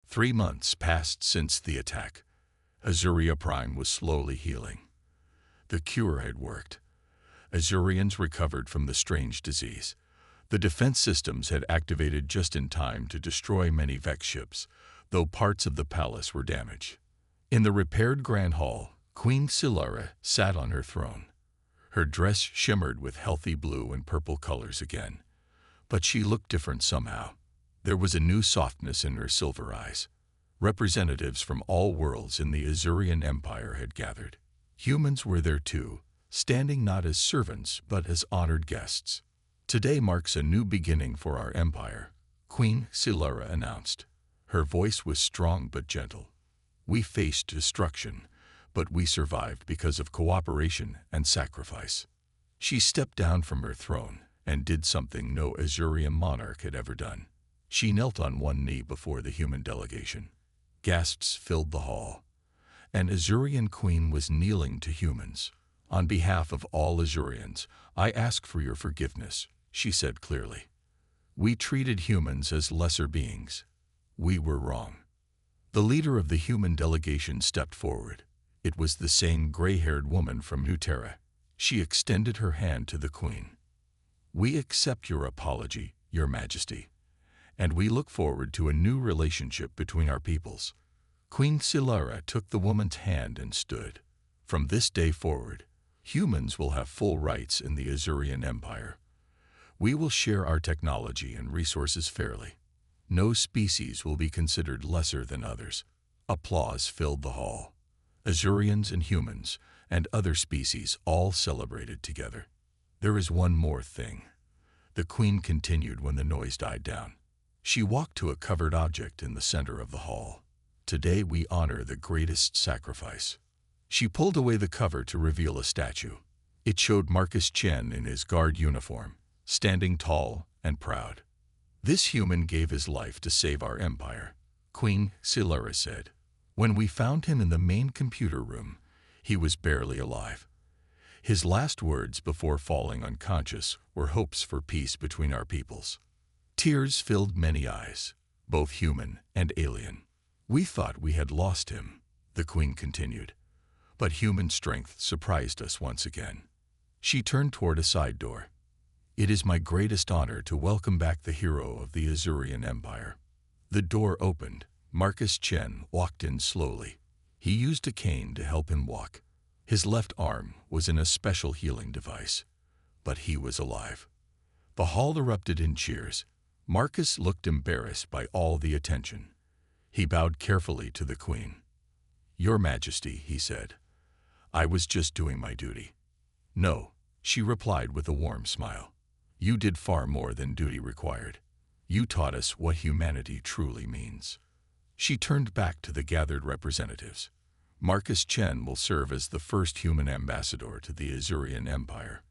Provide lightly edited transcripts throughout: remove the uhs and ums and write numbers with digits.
3 months passed since the attack. Azuria Prime was slowly healing. The cure had worked. Azurians recovered from the strange disease. The defense systems had activated just in time to destroy many Vex ships, though parts of the palace were damaged. In the repaired Grand Hall, Queen Silara sat on her throne. Her dress shimmered with healthy blue and purple colors again. But she looked different somehow. There was a new softness in her silver eyes. Representatives from all worlds in the Azurian Empire had gathered. Humans were there too, standing not as servants but as honored guests. "Today marks a new beginning for our empire," Queen Silara announced. Her voice was strong but gentle. "We faced destruction, but we survived because of cooperation and sacrifice." She stepped down from her throne and did something no Azurian monarch had ever done. She knelt on one knee before the human delegation. Gasps filled the hall. An Azurian queen was kneeling to humans. "On behalf of all Azurians, I ask for your forgiveness," she said clearly. "We treated humans as lesser beings. We were wrong." The leader of the human delegation stepped forward. It was the same gray-haired woman from Nutera. She extended her hand to the queen. "We accept your apology, Your Majesty, and we look forward to a new relationship between our peoples." Queen Silara took the woman's hand and stood. "From this day forward, humans will have full rights in the Azurian Empire. We will share our technology and resources fairly. No species will be considered lesser than others." Applause filled the hall. Azurians and humans and other species all celebrated together. "There is one more thing," the queen continued when the noise died down. She walked to a covered object in the center of the hall. "Today we honor the greatest sacrifice." She pulled away the cover to reveal a statue. It showed Marcus Chen in his guard uniform, standing tall and proud. "This human gave his life to save our empire," Queen Silara said. "When we found him in the main computer room, he was barely alive. His last words before falling unconscious were hopes for peace between our peoples." Tears filled many eyes, both human and alien. "We thought we had lost him," the queen continued. "But human strength surprised us once again." She turned toward a side door. "It is my greatest honor to welcome back the hero of the Azurian Empire." The door opened. Marcus Chen walked in slowly. He used a cane to help him walk. His left arm was in a special healing device. But he was alive. The hall erupted in cheers. Marcus looked embarrassed by all the attention. He bowed carefully to the queen. "Your Majesty," he said, "I was just doing my duty." "No," she replied with a warm smile. "You did far more than duty required. You taught us what humanity truly means." She turned back to the gathered representatives. "Marcus Chen will serve as the first human ambassador to the Azurian Empire,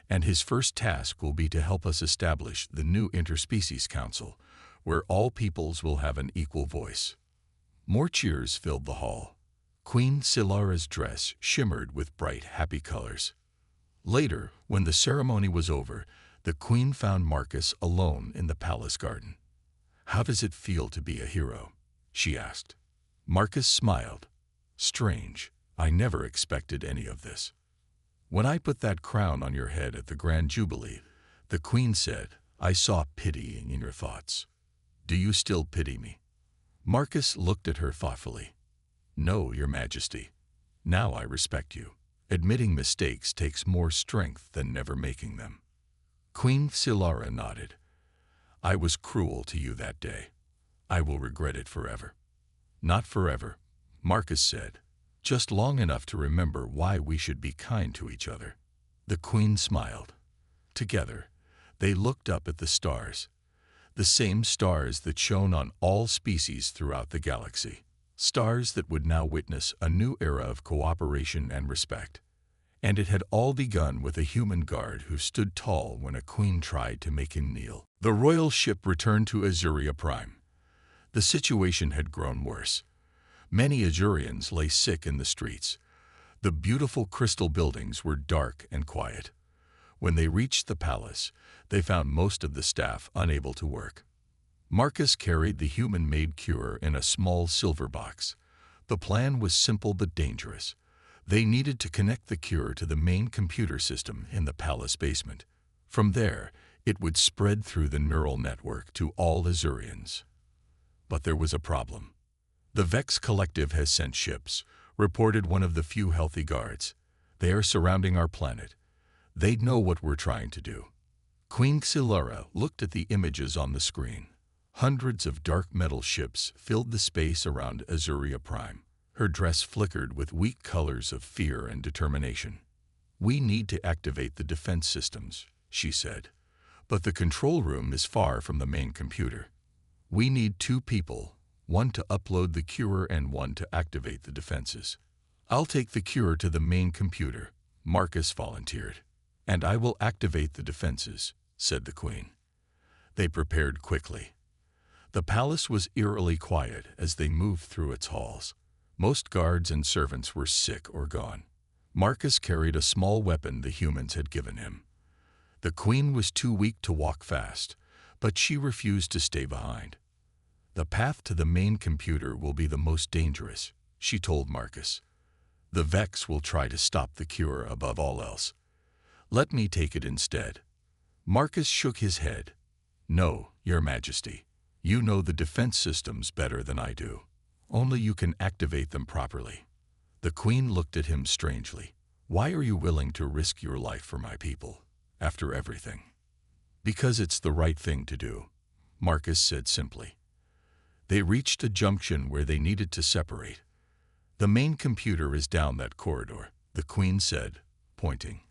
and his first task will be to help us establish the new Interspecies Council, where all peoples will have an equal voice." More cheers filled the hall. Queen Silara's dress shimmered with bright, happy colors. Later, when the ceremony was over, the queen found Marcus alone in the palace garden. "How does it feel to be a hero?" she asked. Marcus smiled. "Strange, I never expected any of this." "When I put that crown on your head at the Grand Jubilee," the queen said, "I saw pity in your thoughts. Do you still pity me?" Marcus looked at her thoughtfully. "No, Your Majesty. Now I respect you. Admitting mistakes takes more strength than never making them." Queen Silara nodded. "I was cruel to you that day. I will regret it forever." "Not forever," Marcus said. "Just long enough to remember why we should be kind to each other." The queen smiled. Together, they looked up at the stars. The same stars that shone on all species throughout the galaxy. Stars that would now witness a new era of cooperation and respect. And it had all begun with a human guard who stood tall when a queen tried to make him kneel. The royal ship returned to Azuria Prime. The situation had grown worse. Many Azurians lay sick in the streets. The beautiful crystal buildings were dark and quiet. When they reached the palace, they found most of the staff unable to work. Marcus carried the human-made cure in a small silver box. The plan was simple but dangerous. They needed to connect the cure to the main computer system in the palace basement. From there, it would spread through the neural network to all Azurians. But there was a problem. The Vex Collective has sent ships, reported one of the few healthy guards. They are surrounding our planet. They'd know what we're trying to do. Queen Xylura looked at the images on the screen. Hundreds of dark metal ships filled the space around Azuria Prime. Her dress flickered with weak colors of fear and determination. "We need to activate the defense systems," she said. "But the control room is far from the main computer. We need 2 people, one to upload the cure and one to activate the defenses." "I'll take the cure to the main computer," Marcus volunteered. "And I will activate the defenses," said the Queen. They prepared quickly. The palace was eerily quiet as they moved through its halls. Most guards and servants were sick or gone. Marcus carried a small weapon the humans had given him. The Queen was too weak to walk fast, but she refused to stay behind. "The path to the main computer will be the most dangerous," she told Marcus. "The Vex will try to stop the cure above all else. Let me take it instead." Marcus shook his head. "No, Your Majesty. You know the defense systems better than I do. Only you can activate them properly." The Queen looked at him strangely. "Why are you willing to risk your life for my people, after everything?" "Because it's the right thing to do," Marcus said simply. They reached a junction where they needed to separate. "The main computer is down that corridor," the Queen said, pointing.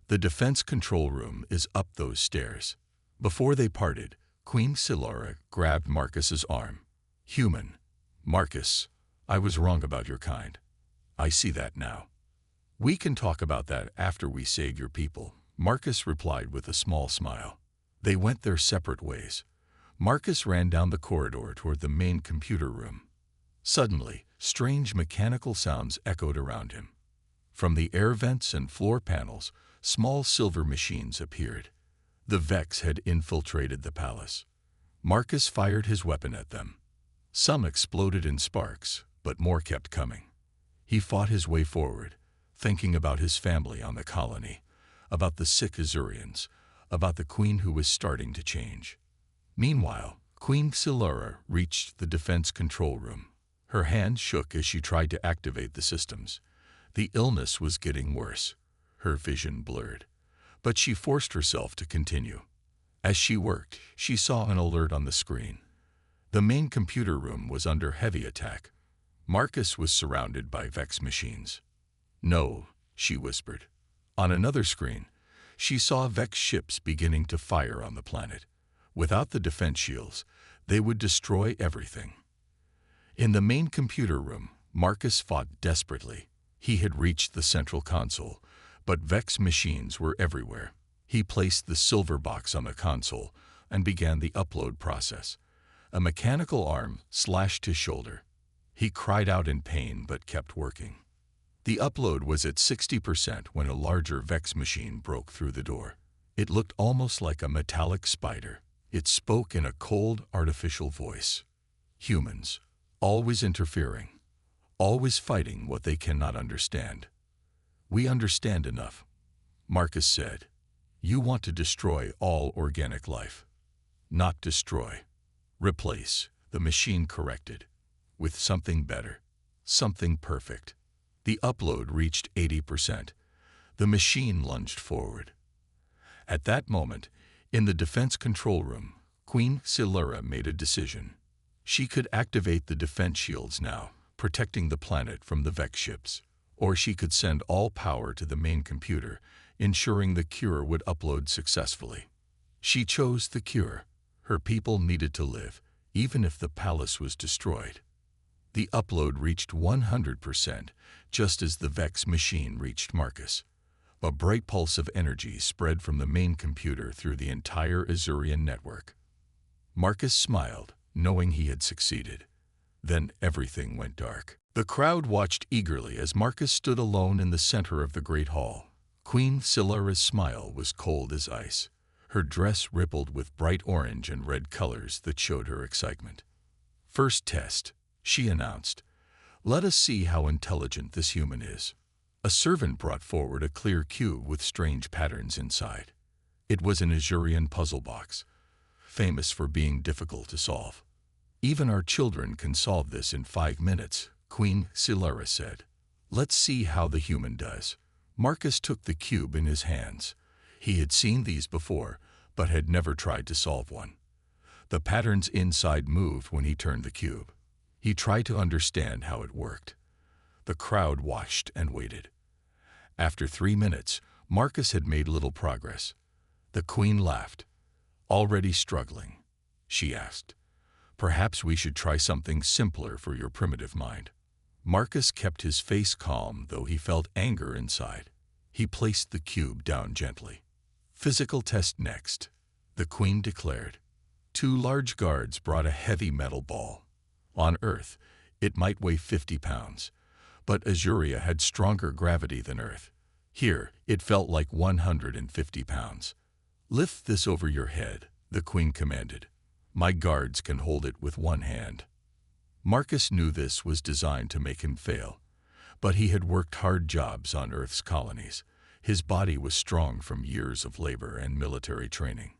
"The defense control room is up those stairs." Before they parted, Queen Xylura grabbed Marcus's arm. "Human. Marcus, I was wrong about your kind. I see that now. We can talk about that after we save your people," Marcus replied with a small smile. They went their separate ways. Marcus ran down the corridor toward the main computer room. Suddenly, strange mechanical sounds echoed around him. From the air vents and floor panels, small silver machines appeared. The Vex had infiltrated the palace. Marcus fired his weapon at them. Some exploded in sparks, but more kept coming. He fought his way forward, thinking about his family on the colony, about the sick Azurians, about the Queen who was starting to change. Meanwhile, Queen Xylura reached the defense control room. Her hand shook as she tried to activate the systems. The illness was getting worse. Her vision blurred. But she forced herself to continue. As she worked, she saw an alert on the screen. The main computer room was under heavy attack. Marcus was surrounded by Vex machines. "No," she whispered. On another screen, she saw Vex ships beginning to fire on the planet. Without the defense shields, they would destroy everything. In the main computer room, Marcus fought desperately. He had reached the central console, but Vex machines were everywhere. He placed the silver box on the console and began the upload process. A mechanical arm slashed his shoulder. He cried out in pain but kept working. The upload was at 60% when a larger Vex machine broke through the door. It looked almost like a metallic spider. It spoke in a cold, artificial voice. "Humans, always interfering, always fighting what they cannot understand. We understand enough," Marcus said. "You want to destroy all organic life." "Not destroy. Replace," the machine corrected, "with something better, something perfect." The upload reached 80%. The machine lunged forward. At that moment, in the defense control room, Queen Xylura made a decision. She could activate the defense shields now, protecting the planet from the Vex ships. Or she could send all power to the main computer, ensuring the cure would upload successfully. She chose the cure. Her people needed to live, even if the palace was destroyed. The upload reached 100%, just as the Vex machine reached Marcus. A bright pulse of energy spread from the main computer through the entire Azurian network. Marcus smiled, knowing he had succeeded. Then everything went dark. The crowd watched eagerly as Marcus stood alone in the center of the great hall. Queen Xylura's smile was cold as ice. Her dress rippled with bright orange and red colors that showed her excitement. "First test," she announced. "Let us see how intelligent this human is." A servant brought forward a clear cube with strange patterns inside. It was an Azurian puzzle box, famous for being difficult to solve. "Even our children can solve this in 5 minutes," Queen Silura said. "Let's see how the human does." Marcus took the cube in his hands. He had seen these before, but had never tried to solve one. The patterns inside moved when he turned the cube. He tried to understand how it worked. The crowd watched and waited. After 3 minutes, Marcus had made little progress. The queen laughed. "Already struggling?" she asked. "Perhaps we should try something simpler for your primitive mind." Marcus kept his face calm, though he felt anger inside. He placed the cube down gently. "Physical test next," the queen declared. 2 large guards brought a heavy metal ball. On Earth, it might weigh 50 pounds, but Azuria had stronger gravity than Earth. Here, it felt like 150 pounds. "Lift this over your head," the queen commanded. "My guards can hold it with one hand." Marcus knew this was designed to make him fail, but he had worked hard jobs on Earth's colonies. His body was strong from years of labor and military training.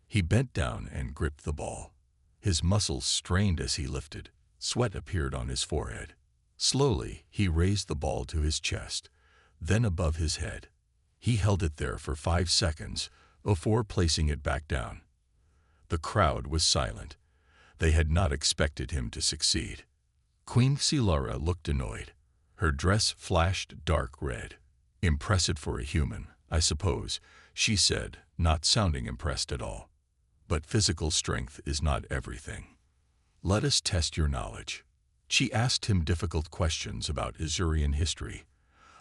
He bent down and gripped the ball. His muscles strained as he lifted. Sweat appeared on his forehead. Slowly, he raised the ball to his chest, then above his head. He held it there for 5 seconds before placing it back down. The crowd was silent. They had not expected him to succeed. Queen Silura looked annoyed. Her dress flashed dark red. "Impressive for a human, I suppose," she said, not sounding impressed at all. "But physical strength is not everything. Let us test your knowledge." She asked him difficult questions about Azurian history,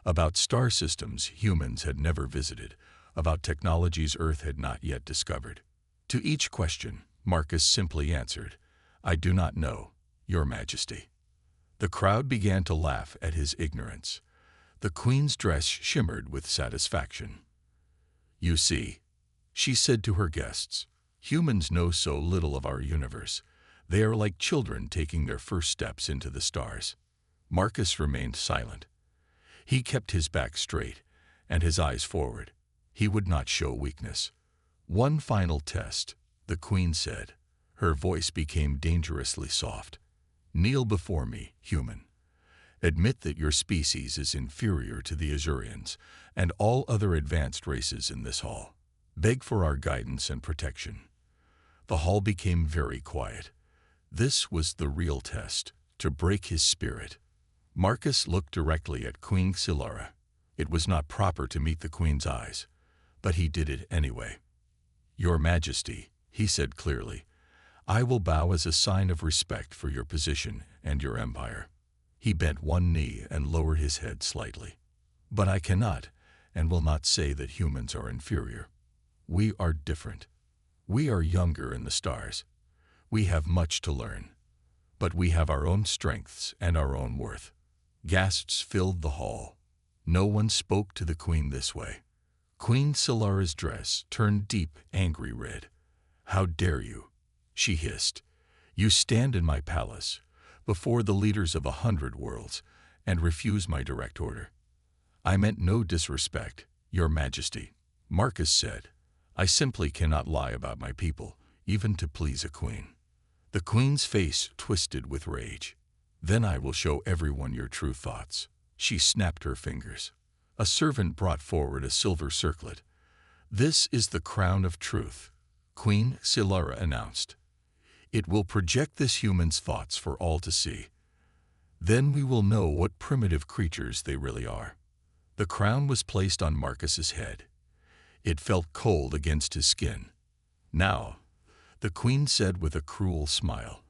about star systems humans had never visited, about technologies Earth had not yet discovered. To each question, Marcus simply answered, "I do not know, Your Majesty." The crowd began to laugh at his ignorance. The queen's dress shimmered with satisfaction. "You see," she said to her guests, "humans know so little of our universe. They are like children taking their first steps into the stars." Marcus remained silent. He kept his back straight and his eyes forward. He would not show weakness. "One final test," the queen said. Her voice became dangerously soft. "Kneel before me, human. Admit that your species is inferior to the Azurians and all other advanced races in this hall. Beg for our guidance and protection." The hall became very quiet. This was the real test, to break his spirit. Marcus looked directly at Queen Silura. It was not proper to meet the queen's eyes, but he did it anyway. "Your Majesty," he said clearly, "I will bow as a sign of respect for your position and your empire." He bent one knee and lowered his head slightly. "But I cannot and will not say that humans are inferior. We are different. We are younger in the stars. We have much to learn. But we have our own strengths and our own worth." Gasps filled the hall. No one spoke to the queen this way. Queen Silura's dress turned deep, angry red. "How dare you?" she hissed. "You stand in my palace, before the leaders of 100 worlds, and refuse my direct order." "I meant no disrespect, Your Majesty," Marcus said. "I simply cannot lie about my people, even to please a queen." The queen's face twisted with rage. "Then I will show everyone your true thoughts." She snapped her fingers. A servant brought forward a silver circlet. "This is the crown of truth," Queen Silura announced. "It will project this human's thoughts for all to see. Then we will know what primitive creatures they really are." The crown was placed on Marcus's head. It felt cold against his skin. "Now," the queen said with a cruel smile,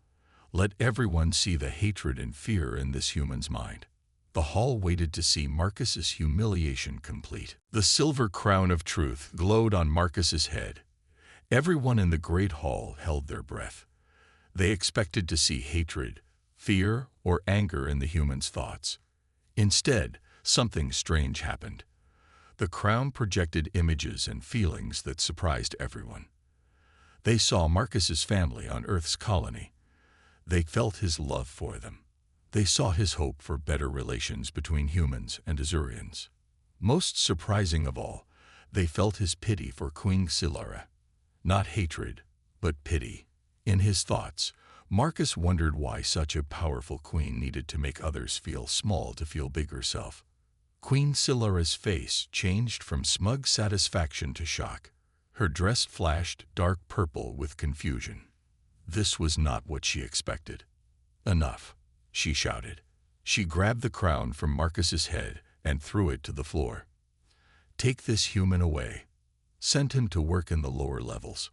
"let everyone see the hatred and fear in this human's mind." The hall waited to see Marcus's humiliation complete. The silver crown of truth glowed on Marcus's head. Everyone in the great hall held their breath. They expected to see hatred, fear, or anger in the human's thoughts. Instead, something strange happened. The crown projected images and feelings that surprised everyone. They saw Marcus's family on Earth's colony. They felt his love for them. They saw his hope for better relations between humans and Azurians. Most surprising of all, they felt his pity for Queen Silara. Not hatred, but pity. In his thoughts, Marcus wondered why such a powerful queen needed to make others feel small to feel big herself. Queen Silara's face changed from smug satisfaction to shock. Her dress flashed dark purple with confusion. This was not what she expected. "Enough," she shouted. She grabbed the crown from Marcus's head and threw it to the floor. "Take this human away. Send him to work in the lower levels."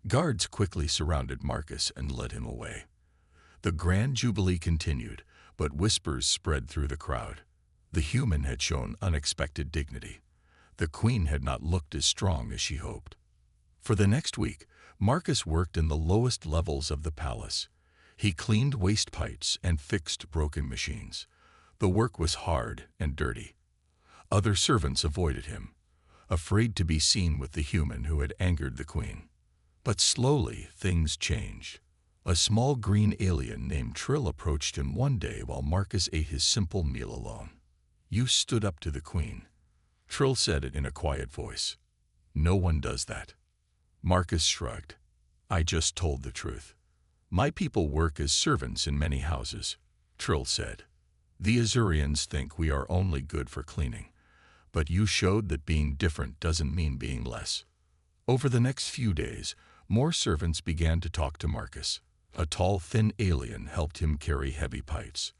Guards quickly surrounded Marcus and led him away. The Grand Jubilee continued, but whispers spread through the crowd. The human had shown unexpected dignity. The queen had not looked as strong as she hoped. For the next week, Marcus worked in the lowest levels of the palace. He cleaned waste pipes and fixed broken machines. The work was hard and dirty. Other servants avoided him, afraid to be seen with the human who had angered the queen. But slowly, things changed. A small green alien named Trill approached him one day while Marcus ate his simple meal alone. "You stood up to the queen," Trill said it in a quiet voice. "No one does that." Marcus shrugged. "I just told the truth. My people work as servants in many houses," Trill said. "The Azurians think we are only good for cleaning, but you showed that being different doesn't mean being less." Over the next few days, more servants began to talk to Marcus. A tall, thin alien helped him carry heavy pipes.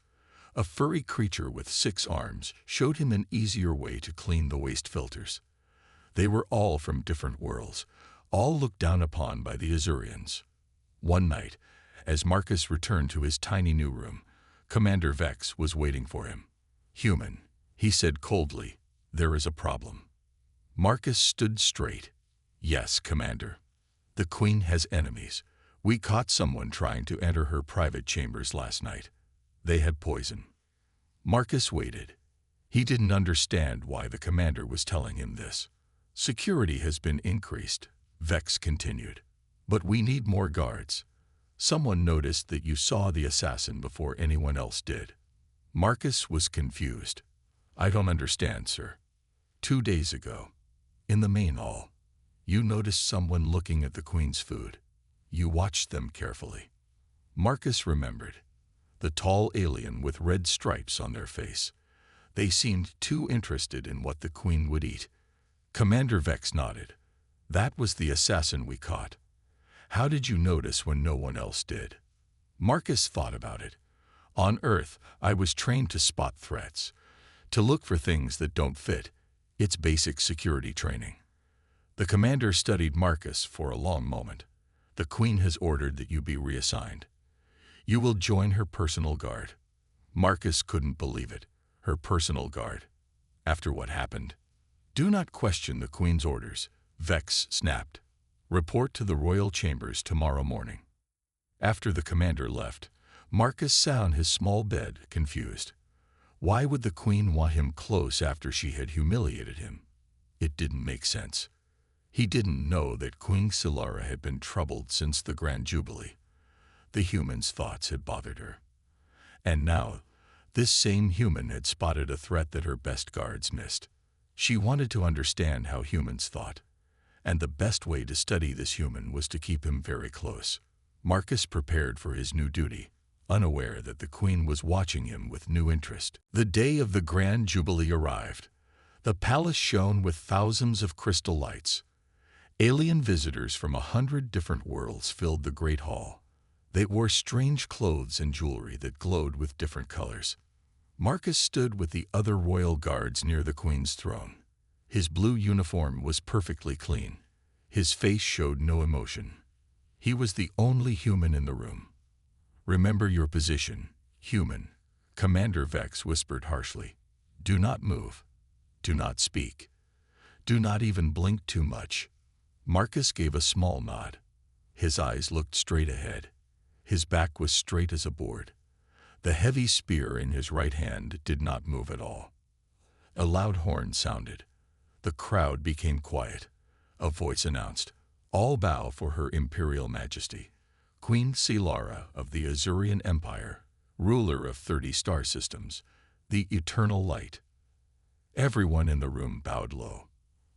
A furry creature with 6 arms showed him an easier way to clean the waste filters. They were all from different worlds, all looked down upon by the Azurians. One night, as Marcus returned to his tiny new room, Commander Vex was waiting for him. "Human," he said coldly, "there is a problem." Marcus stood straight. "Yes, Commander. The Queen has enemies. We caught someone trying to enter her private chambers last night. They had poison." Marcus waited. He didn't understand why the commander was telling him this. "Security has been increased," Vex continued. "But we need more guards. Someone noticed that you saw the assassin before anyone else did." Marcus was confused. "I don't understand, sir. 2 days ago, in the main hall, you noticed someone looking at the Queen's food. You watched them carefully." Marcus remembered. The tall alien with red stripes on their face. They seemed too interested in what the Queen would eat. Commander Vex nodded. "That was the assassin we caught. How did you notice when no one else did?" Marcus thought about it. "On Earth, I was trained to spot threats, to look for things that don't fit. It's basic security training." The commander studied Marcus for a long moment. "The Queen has ordered that you be reassigned. You will join her personal guard." Marcus couldn't believe it. Her personal guard. After what happened? "Do not question the Queen's orders," Vex snapped. "Report to the royal chambers tomorrow morning." After the commander left, Marcus sat on his small bed, confused. Why would the Queen want him close after she had humiliated him? It didn't make sense. He didn't know that Queen Silara had been troubled since the Grand Jubilee. The human's thoughts had bothered her. And now, this same human had spotted a threat that her best guards missed. She wanted to understand how humans thought, and the best way to study this human was to keep him very close. Marcus prepared for his new duty, unaware that the Queen was watching him with new interest. The day of the Grand Jubilee arrived. The palace shone with thousands of crystal lights. Alien visitors from 100 different worlds filled the great hall. They wore strange clothes and jewelry that glowed with different colors. Marcus stood with the other royal guards near the Queen's throne. His blue uniform was perfectly clean. His face showed no emotion. He was the only human in the room. "Remember your position, human," Commander Vex whispered harshly. "Do not move. Do not speak. Do not even blink too much." Marcus gave a small nod. His eyes looked straight ahead. His back was straight as a board. The heavy spear in his right hand did not move at all. A loud horn sounded. The crowd became quiet. A voice announced, "All bow for Her Imperial Majesty, Queen Silara of the Azurian Empire, ruler of 30 star systems, the eternal light." Everyone in the room bowed low.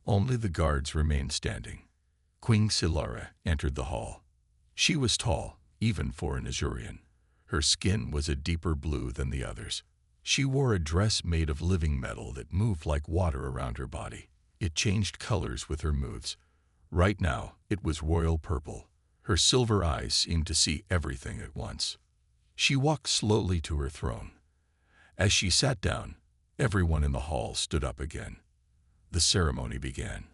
Only the guards remained standing. Queen Silara entered the hall. She was tall, even for an Azurian. Her skin was a deeper blue than the others. She wore a dress made of living metal that moved like water around her body. It changed colors with her moves. Right now, it was royal purple. Her silver eyes seemed to see everything at once. She walked slowly to her throne. As she sat down, everyone in the hall stood up again. The ceremony began.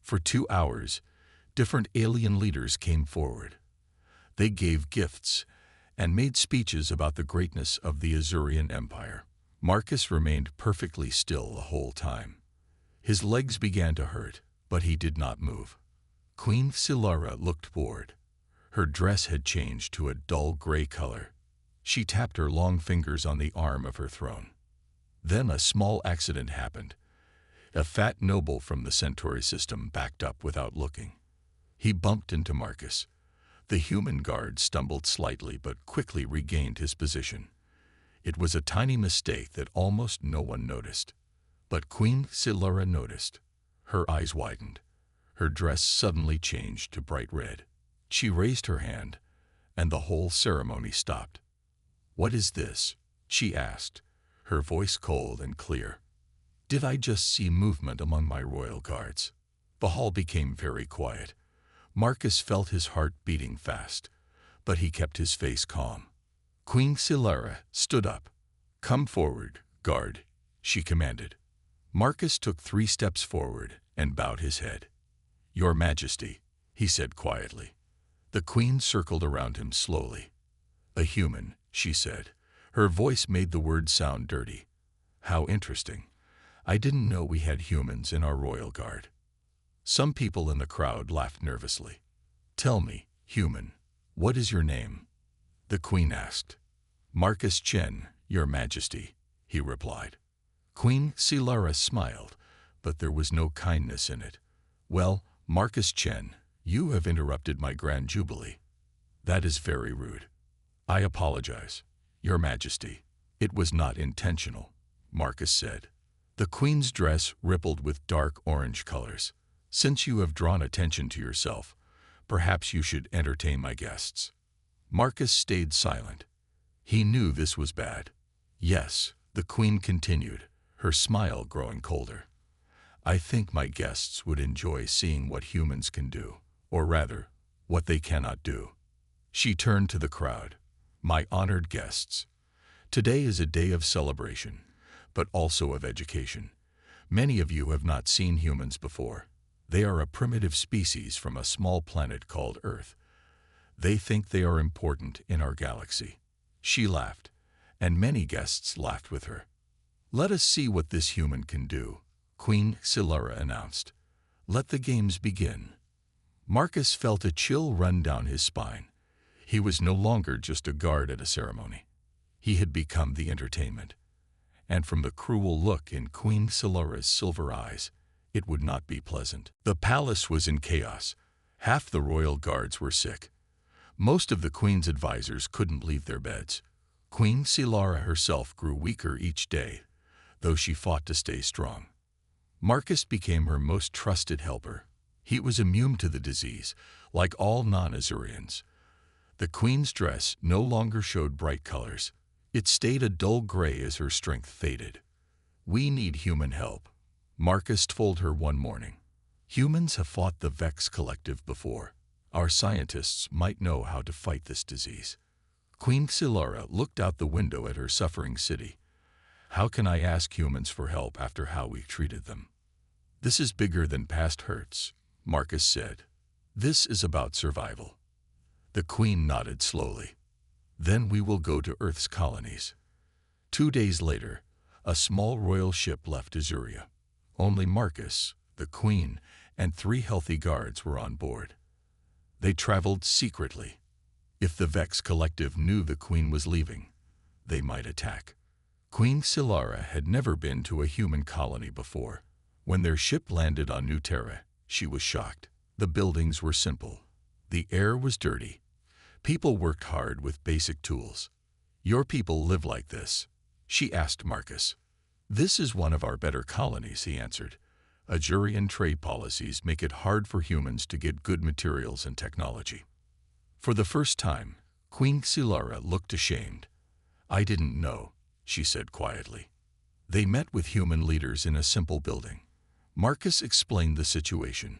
For 2 hours, different alien leaders came forward. They gave gifts and made speeches about the greatness of the Azurian Empire. Marcus remained perfectly still the whole time. His legs began to hurt, but he did not move. Queen Silara looked bored. Her dress had changed to a dull gray color. She tapped her long fingers on the arm of her throne. Then a small accident happened. A fat noble from the Centauri system backed up without looking. He bumped into Marcus. The human guard stumbled slightly but quickly regained his position. It was a tiny mistake that almost no one noticed. But Queen Silara noticed. Her eyes widened. Her dress suddenly changed to bright red. She raised her hand, and the whole ceremony stopped. "What is this?" she asked, her voice cold and clear. "Did I just see movement among my royal guards?" The hall became very quiet. Marcus felt his heart beating fast, but he kept his face calm. Queen Silara stood up. "Come forward, guard," she commanded. Marcus took 3 steps forward and bowed his head. "Your Majesty," he said quietly. The queen circled around him slowly. "A human," she said. Her voice made the words sound dirty. "How interesting. I didn't know we had humans in our royal guard." Some people in the crowd laughed nervously. "Tell me, human, what is your name?" the queen asked. "Marcus Chen, Your Majesty," he replied. Queen Silara smiled, but there was no kindness in it. "Well, Marcus Chen, you have interrupted my grand jubilee. That is very rude. I apologize, Your Majesty. It was not intentional," Marcus said. The queen's dress rippled with dark orange colors. "Since you have drawn attention to yourself, perhaps you should entertain my guests." Marcus stayed silent. He knew this was bad. "Yes," the queen continued, her smile growing colder. "I think my guests would enjoy seeing what humans can do, or rather, what they cannot do." She turned to the crowd. "My honored guests, today is a day of celebration, but also of education. Many of you have not seen humans before. They are a primitive species from a small planet called Earth. They think they are important in our galaxy." She laughed, and many guests laughed with her. "Let us see what this human can do," Queen Silara announced. "Let the games begin." Marcus felt a chill run down his spine. He was no longer just a guard at a ceremony. He had become the entertainment. And from the cruel look in Queen Silara's silver eyes, it would not be pleasant. The palace was in chaos. Half the royal guards were sick. Most of the queen's advisors couldn't leave their beds. Queen Silara herself grew weaker each day, though she fought to stay strong. Marcus became her most trusted helper. He was immune to the disease, like all non-Azurians. The queen's dress no longer showed bright colors. It stayed a dull gray as her strength faded. "We need human help," Marcus told her one morning. "Humans have fought the Vex Collective before. Our scientists might know how to fight this disease." Queen Silara looked out the window at her suffering city. "How can I ask humans for help after how we treated them?" "This is bigger than past hurts," Marcus said. "This is about survival." The queen nodded slowly. "Then we will go to Earth's colonies." 2 days later, a small royal ship left Azuria. Only Marcus, the queen, and 3 healthy guards were on board. They traveled secretly. If the Vex Collective knew the queen was leaving, they might attack. Queen Silara had never been to a human colony before. When their ship landed on New Terra, she was shocked. The buildings were simple. The air was dirty. People worked hard with basic tools. "Your people live like this?" she asked Marcus. "This is one of our better colonies," he answered. "Azurian trade policies make it hard for humans to get good materials and technology." For the first time, Queen Xylara looked ashamed. "I didn't know," she said quietly. They met with human leaders in a simple building. Marcus explained the situation.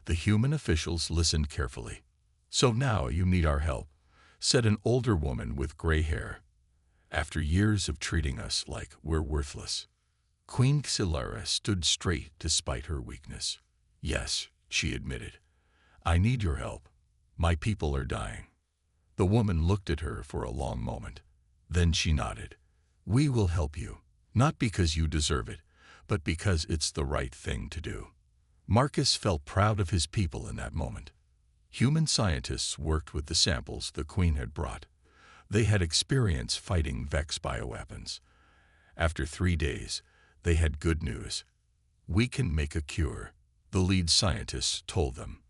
The human officials listened carefully. "So now you need our help," said an older woman with gray hair. "After years of treating us like we're worthless." Queen Xylara stood straight despite her weakness. "Yes," she admitted. "I need your help. My people are dying." The woman looked at her for a long moment. Then she nodded. "We will help you, not because you deserve it, but because it's the right thing to do." Marcus felt proud of his people in that moment. Human scientists worked with the samples the Queen had brought. They had experience fighting Vex bioweapons. After 3 days, they had good news. "We can make a cure," the lead scientists told them.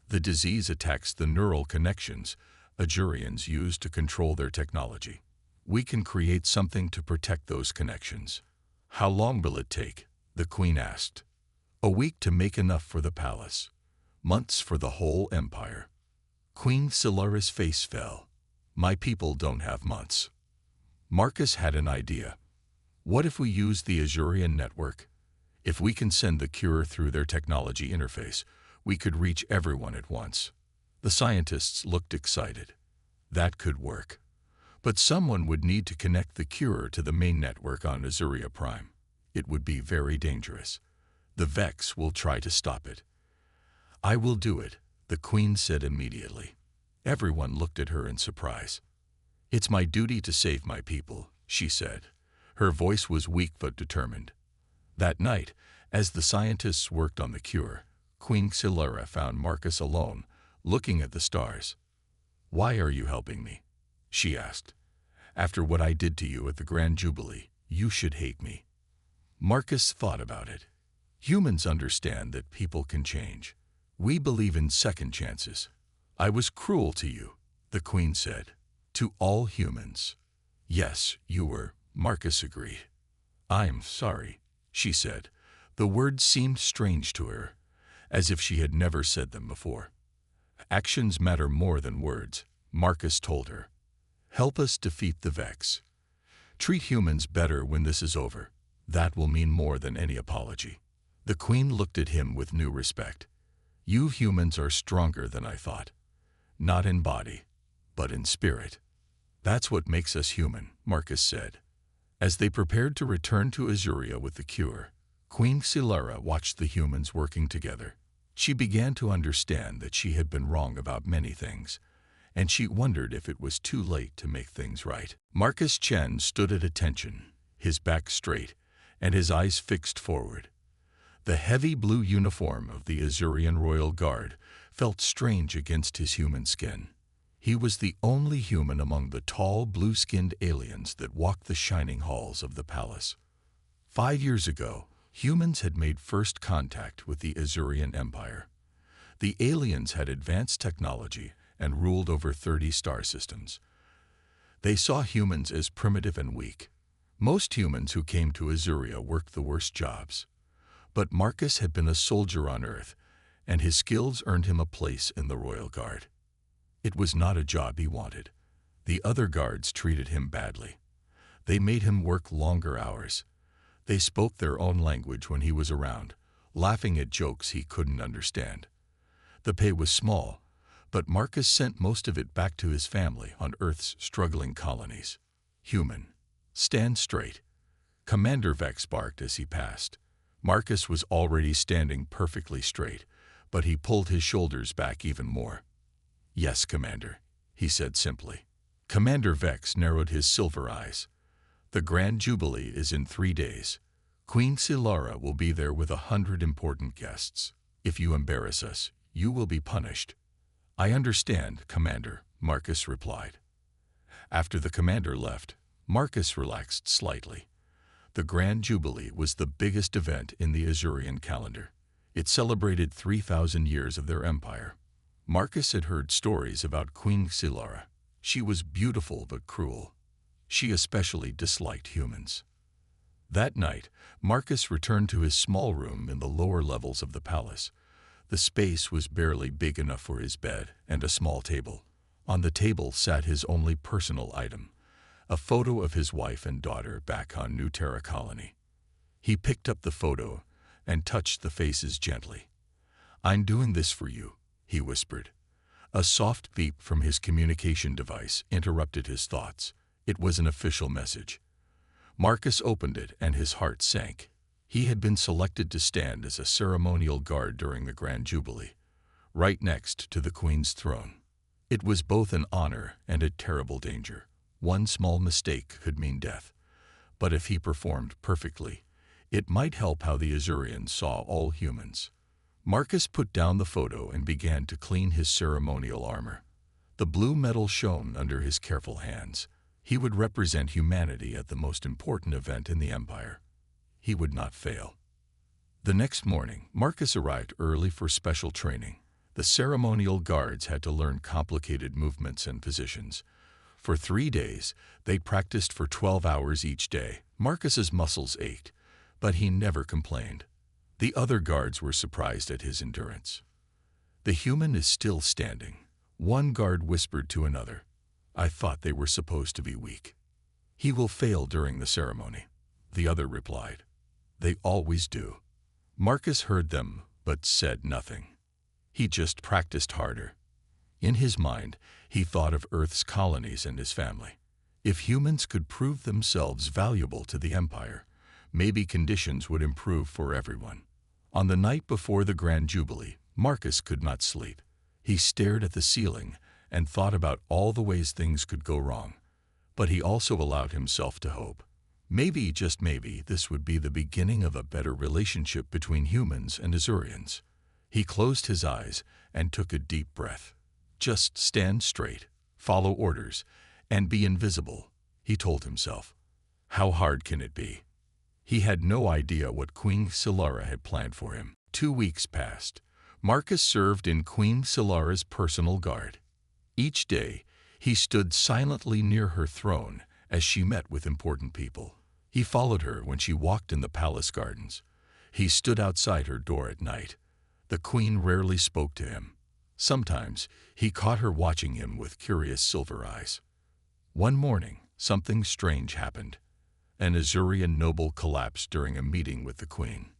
"The disease attacks the neural connections Azurians use to control their technology. We can create something to protect those connections." "How long will it take?" the Queen asked. "A week to make enough for the palace. Months for the whole empire." Queen Xylara's face fell. "My people don't have months." Marcus had an idea. "What if we use the Azurian network? If we can send the cure through their technology interface, we could reach everyone at once." The scientists looked excited. That could work. But someone would need to connect the cure to the main network on Azuria Prime. It would be very dangerous. The Vex will try to stop it. "I will do it," the Queen said immediately. Everyone looked at her in surprise. "It's my duty to save my people," she said. Her voice was weak but determined. That night, as the scientists worked on the cure, Queen Xylara found Marcus alone, looking at the stars. "Why are you helping me?" she asked. "After what I did to you at the Grand Jubilee, you should hate me." Marcus thought about it. "Humans understand that people can change. We believe in second chances." "I was cruel to you," the Queen said. "To all humans." "Yes, you were," Marcus agreed. "I'm sorry," she said. The words seemed strange to her, as if she had never said them before. "Actions matter more than words," Marcus told her. "Help us defeat the Vex. Treat humans better when this is over. That will mean more than any apology." The Queen looked at him with new respect. "You humans are stronger than I thought. Not in body, but in spirit." "That's what makes us human," Marcus said. As they prepared to return to Azuria with the cure, Queen Xylara watched the humans working together. She began to understand that she had been wrong about many things, and she wondered if it was too late to make things right. Marcus Chen stood at attention, his back straight, and his eyes fixed forward. The heavy blue uniform of the Azurian Royal Guard felt strange against his human skin. He was the only human among the tall, blue-skinned aliens that walked the shining halls of the palace. 5 years ago, humans had made first contact with the Azurian Empire. The aliens had advanced technology and ruled over 30 star systems. They saw humans as primitive and weak. Most humans who came to Azuria worked the worst jobs. But Marcus had been a soldier on Earth, and his skills earned him a place in the Royal Guard. It was not a job he wanted. The other guards treated him badly. They made him work longer hours. They spoke their own language when he was around, laughing at jokes he couldn't understand. The pay was small, but Marcus sent most of it back to his family on Earth's struggling colonies. "Human, stand straight," Commander Vex barked as he passed. Marcus was already standing perfectly straight, but he pulled his shoulders back even more. "Yes, Commander," he said simply. Commander Vex narrowed his silver eyes. "The Grand Jubilee is in 3 days. Queen Xylara will be there with 100 important guests. If you embarrass us, you will be punished." "I understand, Commander," Marcus replied. After the commander left, Marcus relaxed slightly. The Grand Jubilee was the biggest event in the Azurian calendar. It celebrated 3,000 years of their empire. Marcus had heard stories about Queen Silara. She was beautiful but cruel. She especially disliked humans. That night, Marcus returned to his small room in the lower levels of the palace. The space was barely big enough for his bed and a small table. On the table sat his only personal item, a photo of his wife and daughter back on New Terra Colony. He picked up the photo and touched the faces gently. "I'm doing this for you," he whispered. A soft beep from his communication device interrupted his thoughts. It was an official message. Marcus opened it and his heart sank. He had been selected to stand as a ceremonial guard during the Grand Jubilee, right next to the Queen's throne. It was both an honor and a terrible danger. One small mistake could mean death. But if he performed perfectly, it might help how the Azurians saw all humans. Marcus put down the photo and began to clean his ceremonial armor. The blue metal shone under his careful hands. He would represent humanity at the most important event in the Empire. He would not fail. The next morning, Marcus arrived early for special training. The ceremonial guards had to learn complicated movements and positions. For 3 days, they practiced for 12 hours each day. Marcus's muscles ached, but he never complained. The other guards were surprised at his endurance. "The human is still standing," one guard whispered to another. "I thought they were supposed to be weak." "He will fail during the ceremony," the other replied. "They always do." Marcus heard them, but said nothing. He just practiced harder. In his mind, he thought of Earth's colonies and his family. If humans could prove themselves valuable to the Empire, maybe conditions would improve for everyone. On the night before the Grand Jubilee, Marcus could not sleep. He stared at the ceiling and thought about all the ways things could go wrong. But he also allowed himself to hope. Maybe, just maybe, this would be the beginning of a better relationship between humans and Azurians. He closed his eyes and took a deep breath. "Just stand straight, follow orders, and be invisible," he told himself. How hard can it be? He had no idea what Queen Silara had planned for him. 2 weeks passed. Marcus served in Queen Silara's personal guard. Each day, he stood silently near her throne as she met with important people. He followed her when she walked in the palace gardens. He stood outside her door at night. The queen rarely spoke to him. Sometimes, he caught her watching him with curious silver eyes. One morning, something strange happened. An Azurian noble collapsed during a meeting with the queen.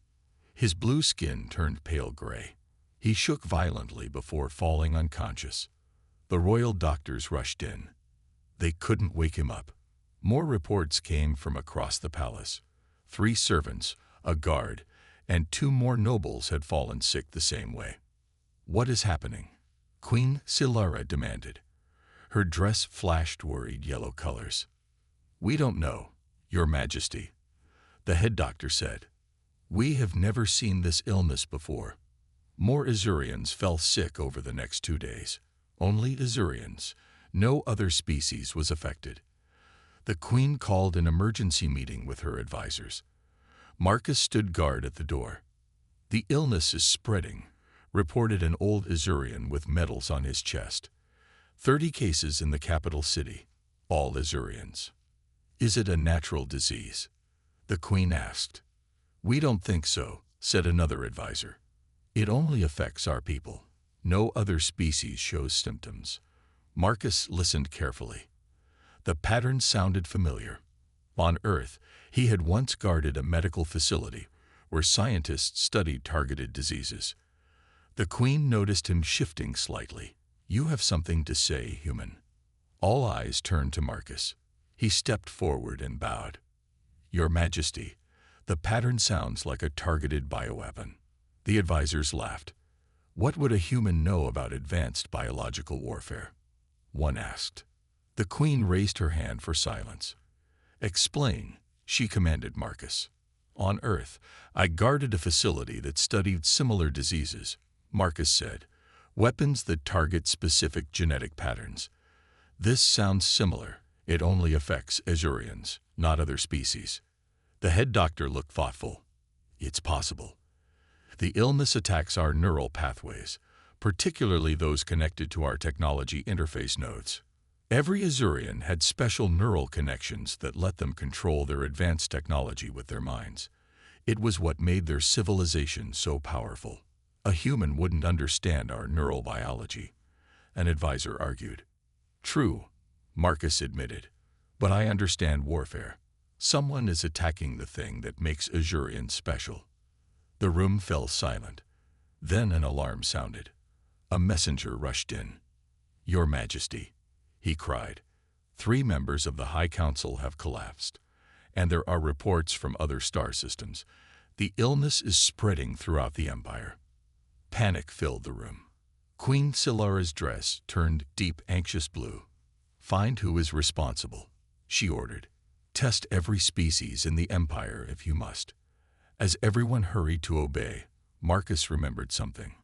His blue skin turned pale gray. He shook violently before falling unconscious. The royal doctors rushed in. They couldn't wake him up. More reports came from across the palace. 3 servants, a guard, and 2 more nobles had fallen sick the same way. "What is happening?" Queen Silara demanded. Her dress flashed worried yellow colors. "We don't know, Your Majesty," the head doctor said. "We have never seen this illness before." More Azurians fell sick over the next 2 days. Only Azurians. No other species was affected. The queen called an emergency meeting with her advisors. Marcus stood guard at the door. "The illness is spreading," reported an old Azurian with medals on his chest. 30 cases in the capital city, all Azurians. "Is it a natural disease?" the queen asked. "We don't think so," said another advisor. "It only affects our people. No other species shows symptoms." Marcus listened carefully. The pattern sounded familiar. On Earth, he had once guarded a medical facility where scientists studied targeted diseases. The queen noticed him shifting slightly. "You have something to say, human." All eyes turned to Marcus. He stepped forward and bowed. "Your Majesty, the pattern sounds like a targeted bioweapon." The advisors laughed. "What would a human know about advanced biological warfare?" one asked. The queen raised her hand for silence. "Explain," she commanded Marcus. "On Earth, I guarded a facility that studied similar diseases," Marcus said. "Weapons that target specific genetic patterns. This sounds similar. It only affects Azurians, not other species." The head doctor looked thoughtful. It's possible. The illness attacks our neural pathways, particularly those connected to our technology interface nodes. Every Azurian had special neural connections that let them control their advanced technology with their minds. It was what made their civilization so powerful. A human wouldn't understand our neural biology, an advisor argued. True, Marcus admitted, but I understand warfare. Someone is attacking the thing that makes Azurians special. The room fell silent. Then an alarm sounded. A messenger rushed in. Your Majesty, he cried. 3 members of the High Council have collapsed, and there are reports from other star systems. The illness is spreading throughout the Empire. Panic filled the room. Queen Silara's dress turned deep anxious blue. Find who is responsible, she ordered. Test every species in the Empire if you must. As everyone hurried to obey, Marcus remembered something.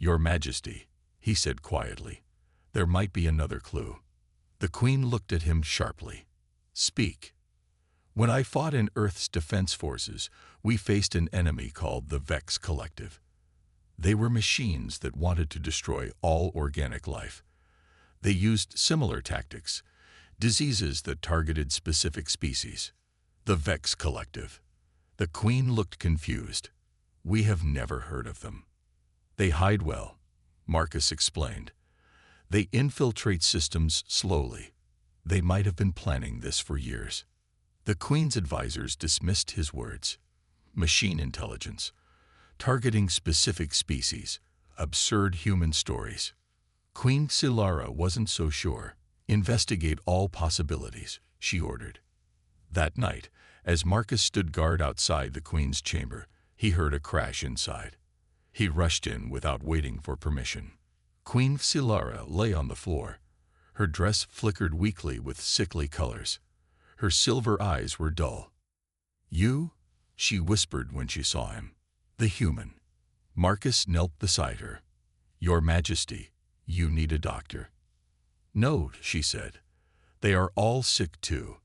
Your Majesty, he said quietly, there might be another clue. The Queen looked at him sharply. Speak. When I fought in Earth's defense forces, we faced an enemy called the Vex Collective. They were machines that wanted to destroy all organic life. They used similar tactics, diseases that targeted specific species. The Vex Collective. The Queen looked confused. We have never heard of them. They hide well, Marcus explained. They infiltrate systems slowly. They might have been planning this for years. The Queen's advisors dismissed his words. Machine intelligence. Targeting specific species. Absurd human stories. Queen Silara wasn't so sure. Investigate all possibilities, she ordered. That night, as Marcus stood guard outside the Queen's chamber, he heard a crash inside. He rushed in without waiting for permission. Queen Silara lay on the floor. Her dress flickered weakly with sickly colors. Her silver eyes were dull. You? She whispered when she saw him. The human. Marcus knelt beside her. Your Majesty, you need a doctor. No, she said. They are all sick too.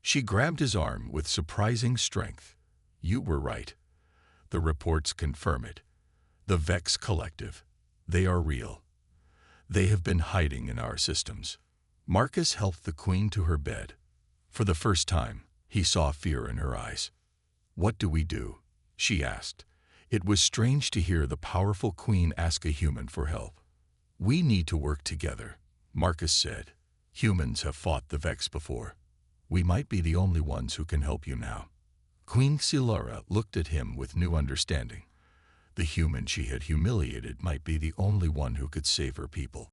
She grabbed his arm with surprising strength. You were right. The reports confirm it. The Vex Collective. They are real. They have been hiding in our systems. Marcus helped the Queen to her bed. For the first time, he saw fear in her eyes. What do we do? She asked. It was strange to hear the powerful Queen ask a human for help. We need to work together, Marcus said. Humans have fought the Vex before. We might be the only ones who can help you now. Queen Silara looked at him with new understanding. The human she had humiliated might be the only one who could save her people.